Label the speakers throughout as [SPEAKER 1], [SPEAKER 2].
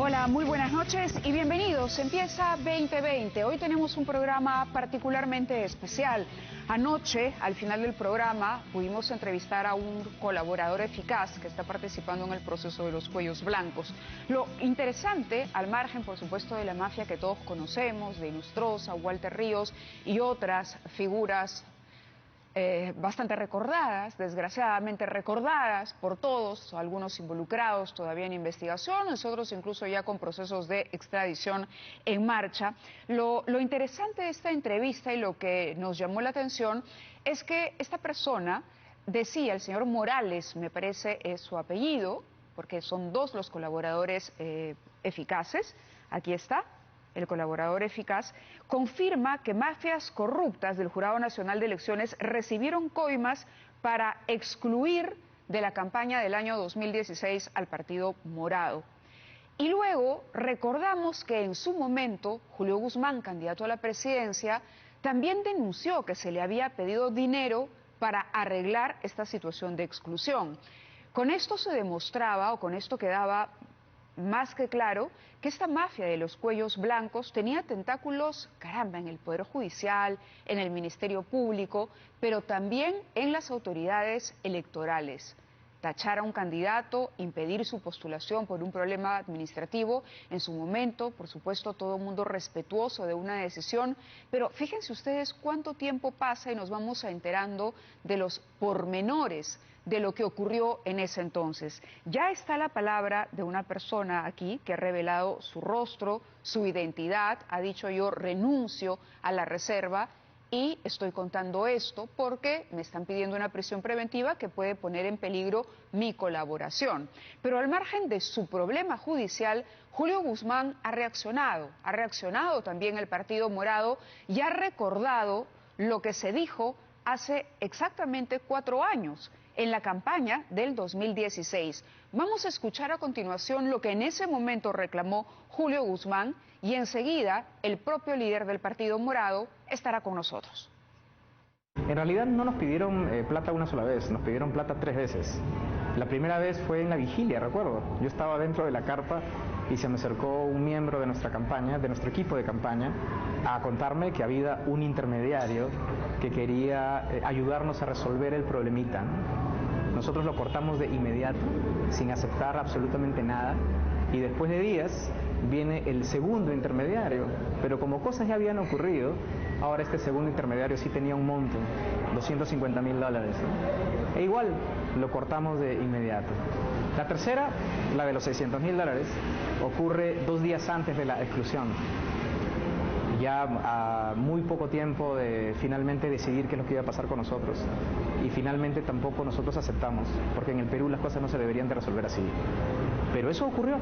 [SPEAKER 1] Hola, muy buenas noches y bienvenidos. Empieza 2020. Hoy tenemos un programa particularmente especial. Anoche, al final del programa, pudimos entrevistar a un colaborador eficaz que está participando en el proceso de los cuellos blancos. Lo interesante, al margen, por supuesto, de la mafia que todos conocemos, de Nostroza, Walter Ríos y otras figuras bastante recordadas, desgraciadamente recordadas por todos, algunos involucrados todavía en investigaciones, otros incluso ya con procesos de extradición en marcha. Lo interesante de esta entrevista y lo que nos llamó la atención es que esta persona decía, el señor Morales, me parece es su apellido, porque son dos los colaboradores eficaces, aquí está. El colaborador eficaz, confirma que mafias corruptas del Jurado Nacional de Elecciones recibieron coimas para excluir de la campaña del año 2016 al Partido Morado. Y luego recordamos que en su momento Julio Guzmán, candidato a la presidencia, también denunció que se le había pedido dinero para arreglar esta situación de exclusión. Con esto se demostraba, o con esto quedaba más que claro, que esta mafia de los cuellos blancos tenía tentáculos, caramba, en el Poder Judicial, en el Ministerio Público, pero también en las autoridades electorales. Tachar a un candidato, impedir su postulación por un problema administrativo, en su momento, por supuesto, todo el mundo respetuoso de una decisión, pero fíjense ustedes cuánto tiempo pasa y nos vamos enterando de los pormenores de lo que ocurrió en ese entonces. Ya está la palabra de una persona aquí que ha revelado su rostro, su identidad, ha dicho: yo renuncio a la reserva y estoy contando esto porque me están pidiendo una prisión preventiva que puede poner en peligro mi colaboración. Pero al margen de su problema judicial, Julio Guzmán ha reaccionado también el Partido Morado y ha recordado lo que se dijo hace exactamente 4 años, en la campaña del 2016. Vamos a escuchar a continuación lo que en ese momento reclamó Julio Guzmán y enseguida el propio líder del Partido Morado estará con nosotros.
[SPEAKER 2] En realidad no nos pidieron plata una sola vez, nos pidieron plata 3 veces. La primera vez fue en la vigilia, recuerdo. Yo estaba dentro de la carpa y se me acercó un miembro de nuestra campaña, de nuestro equipo de campaña, a contarme que había un intermediario que quería ayudarnos a resolver el problemita. Nosotros lo cortamos de inmediato, sin aceptar absolutamente nada, y después de días viene el segundo intermediario, pero como cosas ya habían ocurrido, ahora este segundo intermediario sí tenía un monto, $250.000, ¿no? E igual lo cortamos de inmediato. La tercera, la de los $600.000, ocurre 2 días antes de la exclusión. Ya a muy poco tiempo de finalmente decidir qué es lo que iba a pasar con nosotros. Y finalmente tampoco nosotros aceptamos, porque en el Perú las cosas no se deberían de resolver así. Pero eso ocurrió.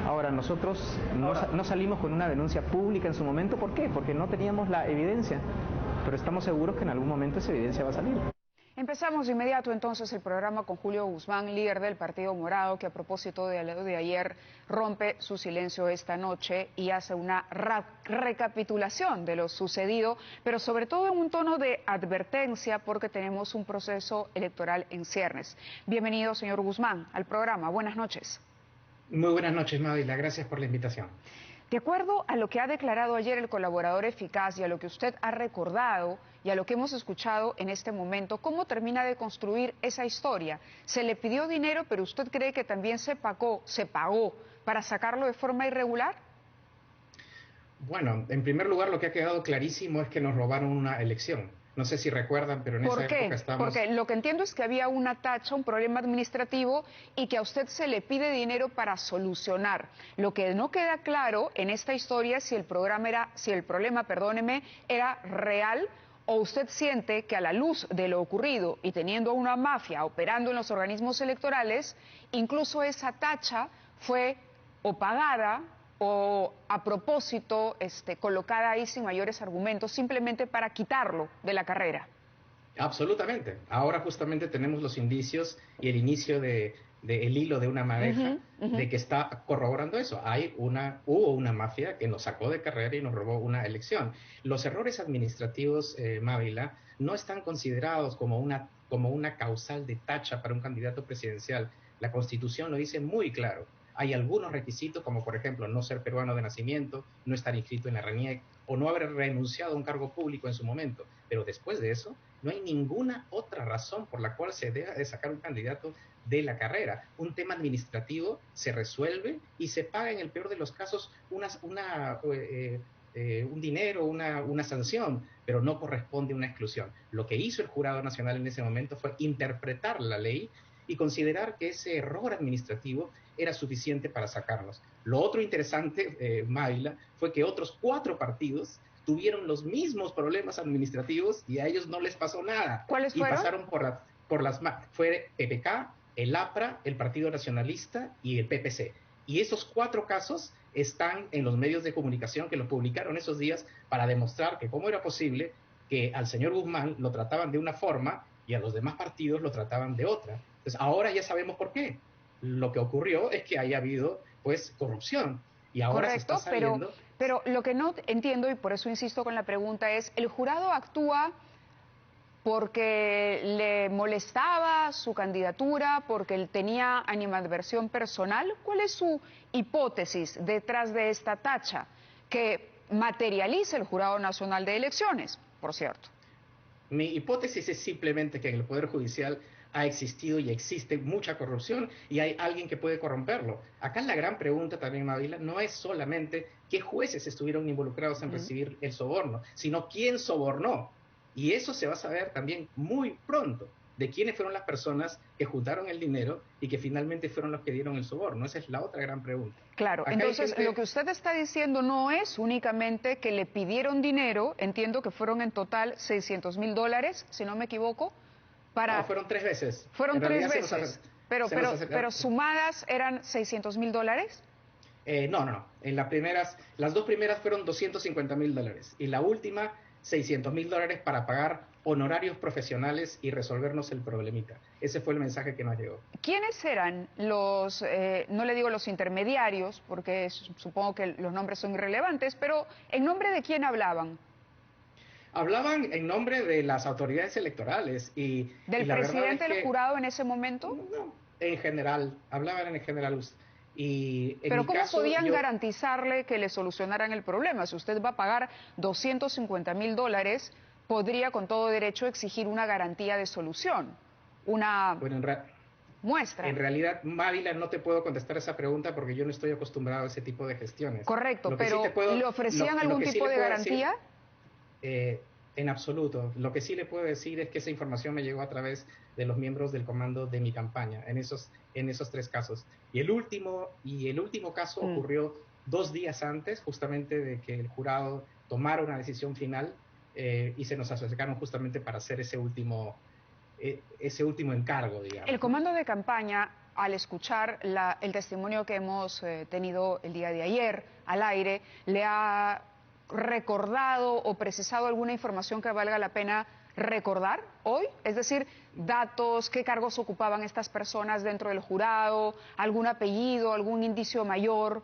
[SPEAKER 2] Ahora, nosotros no salimos con una denuncia pública en su momento. ¿Por qué? Porque no teníamos la evidencia. Pero estamos seguros que en algún momento esa evidencia va a salir.
[SPEAKER 1] Empezamos de inmediato entonces el programa con Julio Guzmán, líder del Partido Morado, que a propósito de lo de ayer rompe su silencio esta noche y hace una recapitulación de lo sucedido, pero sobre todo en un tono de advertencia porque tenemos un proceso electoral en ciernes. Bienvenido, señor Guzmán, al programa. Buenas noches.
[SPEAKER 3] Muy buenas noches, Mávila. Gracias por la invitación.
[SPEAKER 1] De acuerdo a lo que ha declarado ayer el colaborador eficaz y a lo que usted ha recordado y a lo que hemos escuchado en este momento, ¿cómo termina de construir esa historia? Se le pidió dinero, pero ¿usted cree que también se pagó para sacarlo de forma irregular?
[SPEAKER 3] Bueno, en primer lugar, lo que ha quedado clarísimo es que nos robaron una elección. No sé si recuerdan, pero en esa época estábamos...
[SPEAKER 1] Porque lo que entiendo es que había una tacha, un problema administrativo y que a usted se le pide dinero para solucionar. Lo que no queda claro en esta historia es si el problema, perdóneme, era real o usted siente que a la luz de lo ocurrido y teniendo a una mafia operando en los organismos electorales, incluso esa tacha fue o pagada o a propósito colocada ahí sin mayores argumentos, simplemente para quitarlo de la carrera.
[SPEAKER 3] Absolutamente. Ahora justamente tenemos los indicios y el inicio de el hilo de una madeja de que está corroborando eso. Hubo una mafia que nos sacó de carrera y nos robó una elección. Los errores administrativos, Mávila, no están considerados como una causal de tacha para un candidato presidencial. La Constitución lo dice muy claro. hay algunos requisitos, como por ejemplo no ser peruano de nacimiento, no estar inscrito en la RENIEC o no haber renunciado a un cargo público en su momento. Pero después de eso, no hay ninguna otra razón por la cual se deba de sacar un candidato de la carrera. Un tema administrativo se resuelve y se paga en el peor de los casos un dinero, una sanción, pero no corresponde una exclusión. Lo que hizo el Jurado Nacional en ese momento fue interpretar la ley y considerar que ese error administrativo era suficiente para sacarlos. Lo otro interesante, Maila, fue que otros 4 partidos tuvieron los mismos problemas administrativos y a ellos no les pasó nada.
[SPEAKER 1] ¿Cuáles
[SPEAKER 3] y
[SPEAKER 1] fueron?
[SPEAKER 3] Pasaron fue PPK, el APRA, el Partido Nacionalista y el PPC. Y esos 4 casos están en los medios de comunicación que los publicaron esos días para demostrar que cómo era posible que al señor Guzmán lo trataban de una forma y a los demás partidos lo trataban de otra. Entonces ahora ya sabemos por qué. Lo que ocurrió es que haya habido pues corrupción y ahora
[SPEAKER 1] Correcto,
[SPEAKER 3] se está saliendo.
[SPEAKER 1] Pero lo que no entiendo, y por eso insisto con la pregunta, es, ¿el jurado actúa porque le molestaba su candidatura, porque él tenía animadversión personal? ¿Cuál es su hipótesis detrás de esta tacha que materializa el Jurado Nacional de Elecciones, por cierto?
[SPEAKER 3] Mi hipótesis es simplemente que en el Poder Judicial ha existido y existe mucha corrupción y hay alguien que puede corromperlo. Acá la gran pregunta también, Mavila, no es solamente qué jueces estuvieron involucrados en recibir el soborno, sino quién sobornó. Y eso se va a saber también muy pronto, de quiénes fueron las personas que juntaron el dinero y que finalmente fueron los que dieron el soborno. Esa es la otra gran pregunta.
[SPEAKER 1] Claro,
[SPEAKER 3] Acá
[SPEAKER 1] entonces lo que usted está diciendo no es únicamente que le pidieron dinero, entiendo que fueron en total $600,000, si no me equivoco, para...
[SPEAKER 3] No, fueron 3 veces.
[SPEAKER 1] Fueron 3 veces, pero sumadas eran $600,000.
[SPEAKER 3] No. Las 2 primeras fueron $250,000 y la última $600,000 para pagar honorarios profesionales y resolvernos el problemita. Ese fue el mensaje que nos llegó.
[SPEAKER 1] ¿Quiénes eran los, no le digo los intermediarios, porque supongo que los nombres son irrelevantes, pero ¿en nombre de quién hablaban?
[SPEAKER 3] Hablaban en nombre de las autoridades electorales y...
[SPEAKER 1] ¿Del presidente del jurado en ese momento?
[SPEAKER 3] No, en general, hablaban en general.
[SPEAKER 1] Pero ¿cómo podían garantizarle que le solucionaran el problema? Si usted va a pagar $250,000, podría con todo derecho exigir una garantía de solución, una muestra.
[SPEAKER 3] En realidad, Mávila, no te puedo contestar esa pregunta porque yo no estoy acostumbrado a ese tipo de gestiones.
[SPEAKER 1] Correcto, pero ¿le ofrecían algún tipo de garantía?
[SPEAKER 3] En absoluto. Lo que sí le puedo decir es que esa información me llegó a través de los miembros del comando de mi campaña, en esos 3 casos. Y el último caso ocurrió 2 días antes, justamente de que el jurado tomara una decisión final, y se nos acercaron justamente para hacer ese último encargo, digamos.
[SPEAKER 1] El comando de campaña, al escuchar el testimonio que hemos tenido el día de ayer al aire, le ha recordado o precisado alguna información que valga la pena recordar hoy? Es decir, datos, qué cargos ocupaban estas personas dentro del jurado, algún apellido, algún indicio mayor.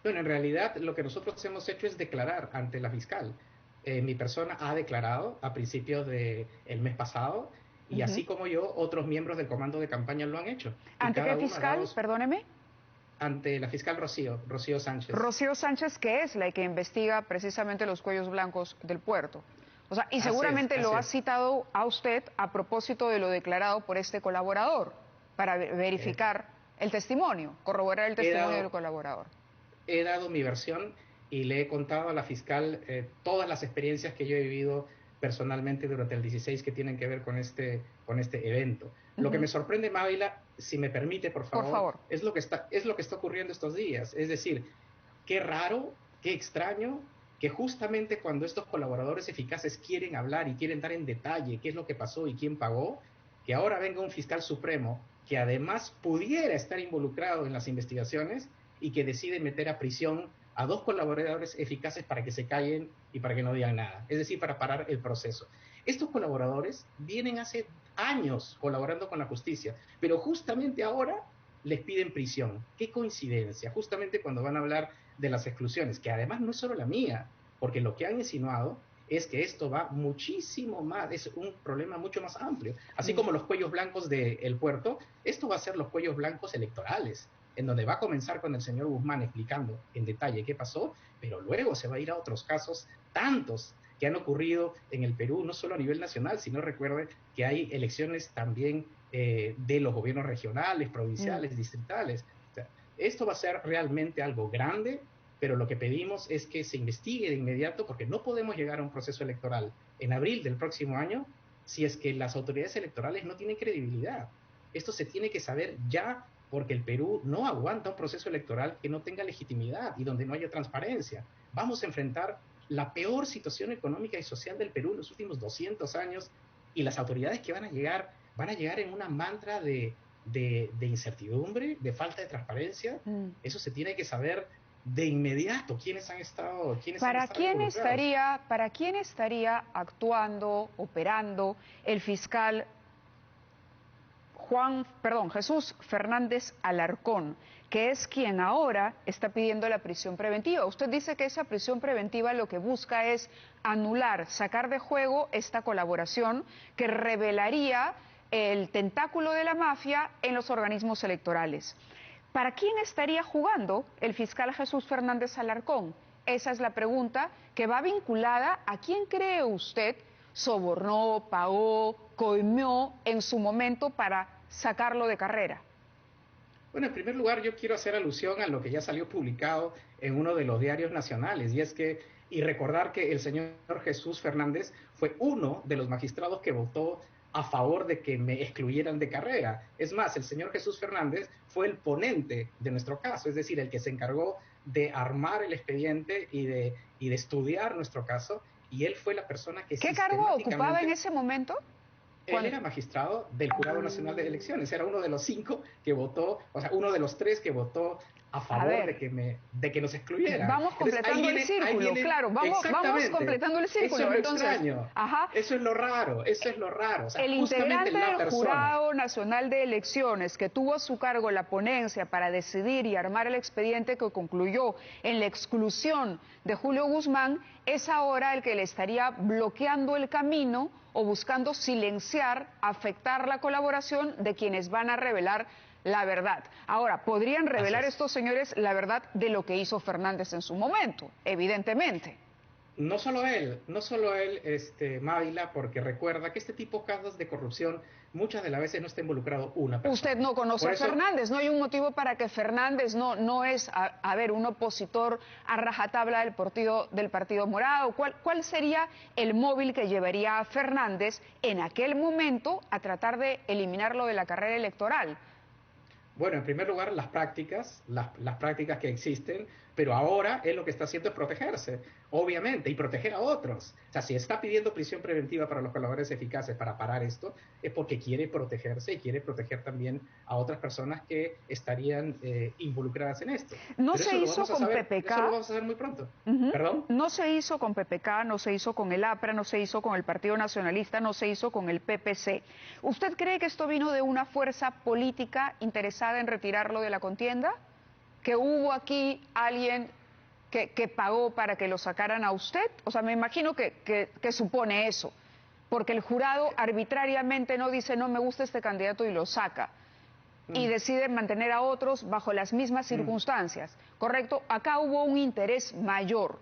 [SPEAKER 3] Bueno, en realidad lo que nosotros hemos hecho es declarar ante la fiscal. Mi persona ha declarado a principios del mes pasado y así como yo, otros miembros del comando de campaña lo han hecho.
[SPEAKER 1] ¿Ante qué fiscal? Perdóneme.
[SPEAKER 3] Ante la fiscal Rocío Sánchez.
[SPEAKER 1] Rocío Sánchez, que es la que investiga precisamente los cuellos blancos del puerto. O sea, y seguramente lo ha citado a usted a propósito de lo declarado por este colaborador, para verificar el testimonio, corroborar el testimonio del colaborador.
[SPEAKER 3] He dado mi versión y le he contado a la fiscal todas las experiencias que yo he vivido personalmente durante el 16 que tienen que ver con este evento. Lo que me sorprende, Mávila, si me permite, por favor, es lo que está ocurriendo estos días. Es decir, qué raro, qué extraño, que justamente cuando estos colaboradores eficaces quieren hablar y quieren dar en detalle qué es lo que pasó y quién pagó, que ahora venga un fiscal supremo que además pudiera estar involucrado en las investigaciones y que decide meter a prisión a 2 colaboradores eficaces para que se callen y para que no digan nada, es decir, para parar el proceso. Estos colaboradores vienen hace años colaborando con la justicia, pero justamente ahora les piden prisión. Qué coincidencia, justamente cuando van a hablar de las exclusiones, que además no es solo la mía, porque lo que han insinuado es que esto va muchísimo más, es un problema mucho más amplio. Así como los cuellos blancos del puerto, esto va a ser los cuellos blancos electorales. en donde va a comenzar con el señor Guzmán explicando en detalle qué pasó, pero luego se va a ir a otros casos, tantos que han ocurrido en el Perú, no solo a nivel nacional, sino recuerde que hay elecciones también de los gobiernos regionales, provinciales, distritales. O sea, esto va a ser realmente algo grande, pero lo que pedimos es que se investigue de inmediato, porque no podemos llegar a un proceso electoral en abril del próximo año si es que las autoridades electorales no tienen credibilidad. Esto se tiene que saber ya, porque el Perú no aguanta un proceso electoral que no tenga legitimidad y donde no haya transparencia. Vamos a enfrentar la peor situación económica y social del Perú en los últimos 200 años, y las autoridades que van a llegar en una mantra de incertidumbre, de falta de transparencia. Eso se tiene que saber de inmediato quiénes han estado involucrados.
[SPEAKER 1] ¿Para quién estaría actuando, operando el fiscal Jesús Fernández Alarcón, que es quien ahora está pidiendo la prisión preventiva? Usted dice que esa prisión preventiva lo que busca es anular, sacar de juego esta colaboración que revelaría el tentáculo de la mafia en los organismos electorales. ¿Para quién estaría jugando el fiscal Jesús Fernández Alarcón? Esa es la pregunta que va vinculada a quién cree usted sobornó, pagó, coimió en su momento para sacarlo de carrera.
[SPEAKER 3] Bueno, en primer lugar yo quiero hacer alusión a lo que ya salió publicado en uno de los diarios nacionales, y recordar que el señor Jesús Fernández fue uno de los magistrados que votó a favor de que me excluyeran de carrera. Es más, el señor Jesús Fernández fue el ponente de nuestro caso, es decir, el que se encargó de armar el expediente y de estudiar nuestro caso, y él fue la persona que
[SPEAKER 1] ¿Qué cargo ocupaba en ese momento?
[SPEAKER 3] Él era magistrado del Jurado Nacional de Elecciones, era uno de los 5 que votó, o sea, uno de los 3 que votó a favor de que nos excluyeran.
[SPEAKER 1] Vamos completando el círculo, claro, vamos completando el círculo.
[SPEAKER 3] Eso es lo extraño, eso es lo raro, O sea,
[SPEAKER 1] el integrante del Jurado Nacional de Elecciones, que tuvo a su cargo la ponencia para decidir y armar el expediente que concluyó en la exclusión de Julio Guzmán, es ahora el que le estaría bloqueando el camino o buscando silenciar, afectar la colaboración de quienes van a revelar la verdad. Ahora, ¿podrían revelar estos señores la verdad de lo que hizo Fernández en su momento? Evidentemente.
[SPEAKER 3] No solo él, Mávila, porque recuerda que este tipo de casos de corrupción muchas de las veces no está involucrado una persona.
[SPEAKER 1] Usted no conoce a Fernández, no hay un motivo para que Fernández no es, un opositor a rajatabla del Partido Morado. ¿Cuál sería el móvil que llevaría a Fernández en aquel momento a tratar de eliminarlo de la carrera electoral?
[SPEAKER 3] Bueno, en primer lugar, las prácticas que existen, pero ahora él lo que está haciendo es protegerse, obviamente, y proteger a otros. O sea, si está pidiendo prisión preventiva para los colaboradores eficaces para parar esto, es porque quiere protegerse y quiere proteger también a otras personas que estarían involucradas en esto.
[SPEAKER 1] No se hizo con PPK.
[SPEAKER 3] Eso lo vamos a saber muy pronto. ¿Perdón?
[SPEAKER 1] No se hizo con PPK, no se hizo con el APRA, no se hizo con el Partido Nacionalista, no se hizo con el PPC. ¿Usted cree que esto vino de una fuerza política interesada en retirarlo de la contienda? ¿Que hubo aquí alguien que pagó para que lo sacaran a usted? O sea, me imagino que supone eso, porque el jurado arbitrariamente no dice no me gusta este candidato y lo saca, y decide mantener a otros bajo las mismas circunstancias, ¿correcto? Acá hubo un interés mayor.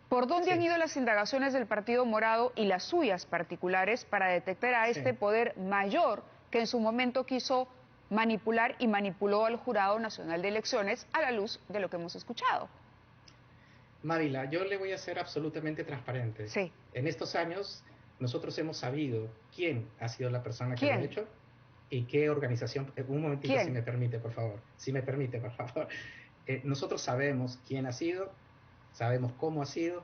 [SPEAKER 1] ¿Por dónde han ido las indagaciones del Partido Morado y las suyas particulares para detectar a este poder mayor que en su momento quiso manipular y manipuló al Jurado Nacional de Elecciones a la luz de lo que hemos escuchado?
[SPEAKER 3] Mávila, yo le voy a ser absolutamente transparente.
[SPEAKER 1] Sí.
[SPEAKER 3] En estos años nosotros hemos sabido quién ha sido la persona que lo ha hecho y qué organización. Un momentito, si me permite, por favor. Nosotros sabemos quién ha sido, sabemos cómo ha sido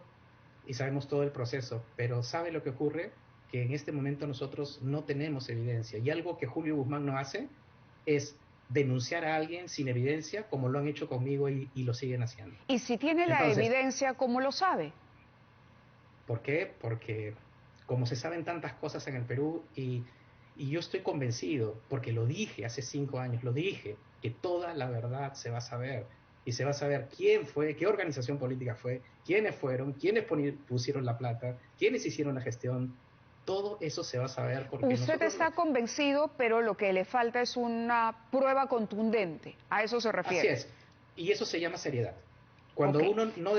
[SPEAKER 3] y sabemos todo el proceso, pero ¿sabe lo que ocurre? Que en este momento nosotros no tenemos evidencia, y algo que Julio Guzmán no hace es denunciar a alguien sin evidencia, como lo han hecho conmigo y lo siguen haciendo.
[SPEAKER 1] Y si tiene la evidencia, ¿cómo lo sabe?
[SPEAKER 3] ¿Por qué? Porque como se saben tantas cosas en el Perú, y yo estoy convencido, porque lo dije hace 5 años, lo dije, que toda la verdad se va a saber, y se va a saber quién fue, qué organización política fue, quiénes fueron, quiénes pusieron la plata, quiénes hicieron la gestión. todo eso se va a saber. Porque
[SPEAKER 1] usted está convencido, pero lo que le falta es una prueba contundente. ¿A eso se refiere?
[SPEAKER 3] Así es. Y eso se llama seriedad. Cuando uno no...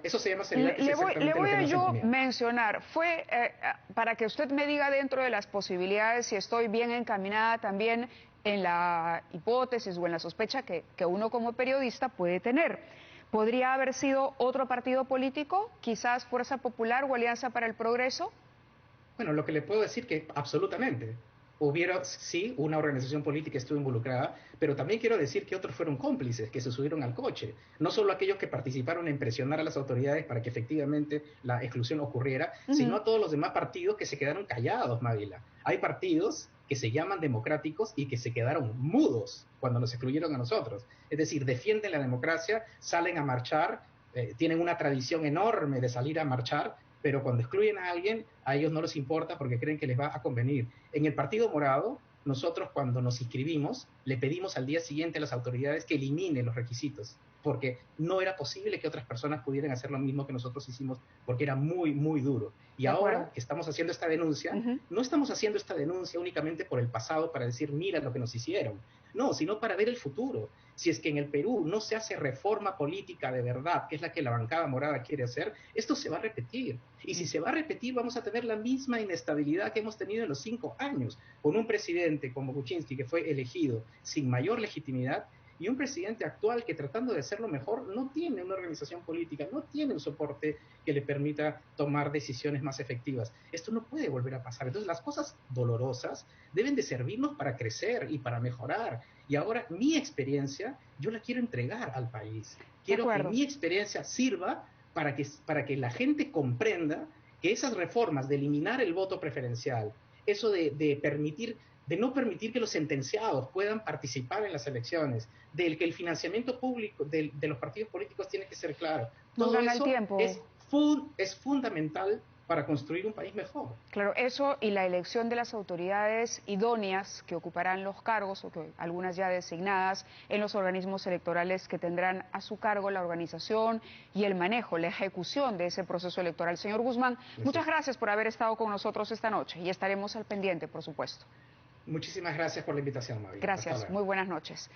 [SPEAKER 3] eso se llama seriedad.
[SPEAKER 1] Le voy a yo mencionar, para que usted me diga dentro de las posibilidades si estoy bien encaminada también en la hipótesis o en la sospecha que uno como periodista puede tener. ¿Podría haber sido otro partido político, quizás Fuerza Popular o Alianza para el Progreso?
[SPEAKER 3] Bueno, lo que le puedo decir que absolutamente. Sí, una organización política estuvo involucrada, pero también quiero decir que otros fueron cómplices, que se subieron al coche. No solo aquellos que participaron en presionar a las autoridades para que efectivamente la exclusión ocurriera, sino a todos los demás partidos que se quedaron callados, Mávila. Hay partidos que se llaman democráticos y que se quedaron mudos cuando nos excluyeron a nosotros. Es decir, defienden la democracia, salen a marchar, tienen una tradición enorme de salir a marchar, pero cuando excluyen a alguien, a ellos no les importa porque creen que les va a convenir. En el Partido Morado, nosotros cuando nos inscribimos, le pedimos al día siguiente a las autoridades que eliminen los requisitos, porque no era posible que otras personas pudieran hacer lo mismo que nosotros hicimos, porque era muy, muy duro. Y ahora que estamos haciendo esta denuncia, no estamos haciendo esta denuncia únicamente por el pasado para decir, mira lo que nos hicieron. No, sino para ver el futuro. Si es que en el Perú no se hace reforma política de verdad, que es la que la bancada morada quiere hacer, esto se va a repetir. Y si se va a repetir, vamos a tener la misma inestabilidad que hemos tenido en los 5 años, con un presidente como Kuczynski, que fue elegido sin mayor legitimidad, y un presidente actual que, tratando de hacerlo mejor, no tiene una organización política, no tiene un soporte que le permita tomar decisiones más efectivas. Esto no puede volver a pasar. Entonces, las cosas dolorosas deben de servirnos para crecer y para mejorar. Y ahora mi experiencia, yo la quiero entregar al país. Quiero que mi experiencia sirva para que la gente comprenda que esas reformas de eliminar el voto preferencial, eso de no permitir que los sentenciados puedan participar en las elecciones, del que el financiamiento público de los partidos políticos tiene que ser claro. Todo eso es fundamental para construir un país mejor.
[SPEAKER 1] Claro, eso y la elección de las autoridades idóneas que ocuparán los cargos, o que algunas ya designadas, en los organismos electorales que tendrán a su cargo la organización y el manejo, la ejecución de ese proceso electoral. Señor Guzmán, muchas gracias por haber estado con nosotros esta noche y estaremos al pendiente, por supuesto.
[SPEAKER 3] Muchísimas gracias por la invitación, María.
[SPEAKER 1] Gracias, muy buenas noches.